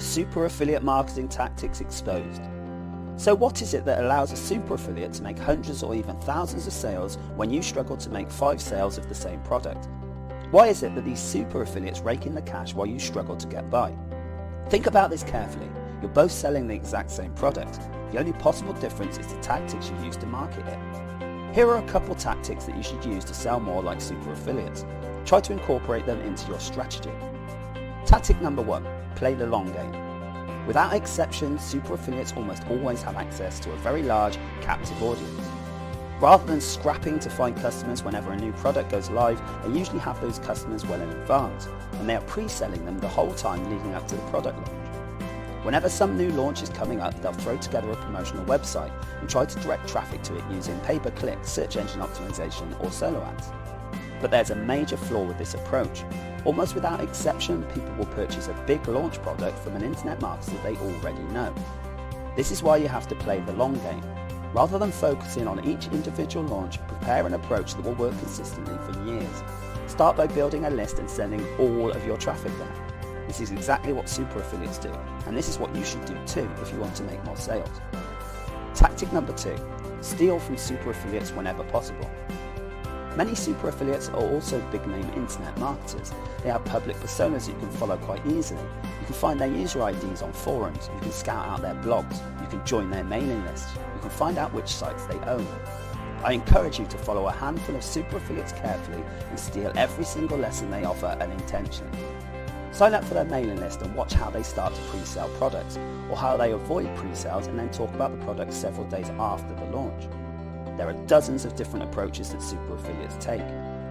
the Super Affiliate Marketing Tactics Exposed. So what is it that allows a super affiliate to make hundreds or even thousands of sales when you struggle to make 5 sales of the same product? Why is it that these super affiliates rake in the cash while you struggle to get by? Think about this carefully. You're both selling the exact same product. The only possible difference is the tactics you use to market it. Here are a couple tactics that you should use to sell more like super affiliates. Try to incorporate them into your strategy. Tactic number 1, play the long game. Without exception, super affiliates almost always have access to a very large, captive audience. Rather than scrapping to find customers whenever a new product goes live, they usually have those customers well in advance, and they are pre-selling them the whole time leading up to the product launch. Whenever some new launch is coming up, they'll throw together a promotional website and try to direct traffic to it using pay-per-click, search engine optimization, or solo ads. But there's a major flaw with this approach. Almost without exception, people will purchase a big launch product from an internet marketer they already know. This is why you have to play the long game. Rather than focusing on each individual launch, prepare an approach that will work consistently for years. Start by building a list and sending all of your traffic there. This is exactly what super affiliates do, and this is what you should do too if you want to make more sales. Tactic number 2, steal from super affiliates whenever possible. Many super affiliates are also big name internet marketers. They have public personas that you can follow quite easily. You can find their user IDs on forums, you can scout out their blogs, you can join their mailing lists, you can find out which sites they own. I encourage you to follow a handful of super affiliates carefully and steal every single lesson they offer unintentionally. Sign up for their mailing list and watch how they start to pre-sell products, or how they avoid pre-sales and then talk about the product several days after the launch. There are dozens of different approaches that super affiliates take.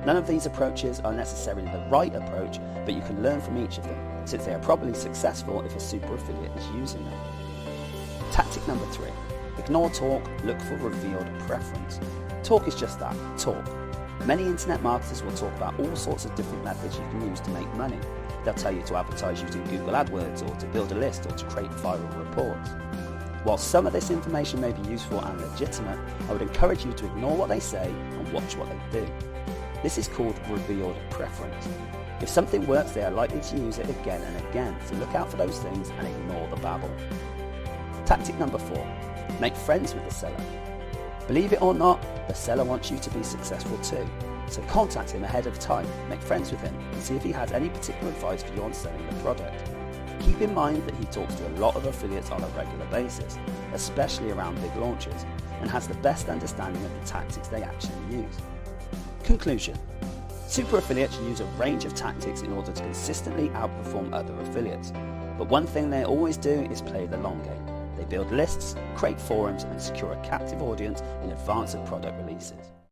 None of these approaches are necessarily the right approach, but you can learn from each of them, since they are probably successful if a super affiliate is using them. Tactic number 3, ignore talk, look for revealed preference. Talk is just that, talk. Many internet marketers will talk about all sorts of different methods you can use to make money. They'll tell you to advertise using Google AdWords, or to build a list, or to create viral reports. While some of this information may be useful and legitimate, I would encourage you to ignore what they say and watch what they do. This is called revealed preference. If something works, they are likely to use it again and again, so look out for those things and ignore the babble. Tactic number 4, make friends with the seller. Believe it or not, the seller wants you to be successful too. So contact him ahead of time, make friends with him, and see if he has any particular advice for you on selling the product. Keep in mind that he talks to a lot of affiliates on a regular basis, especially around big launches, and has the best understanding of the tactics they actually use. Conclusion: super affiliates use a range of tactics in order to consistently outperform other affiliates, but one thing they always do is play the long game. They build lists, create forums, and secure a captive audience in advance of product releases.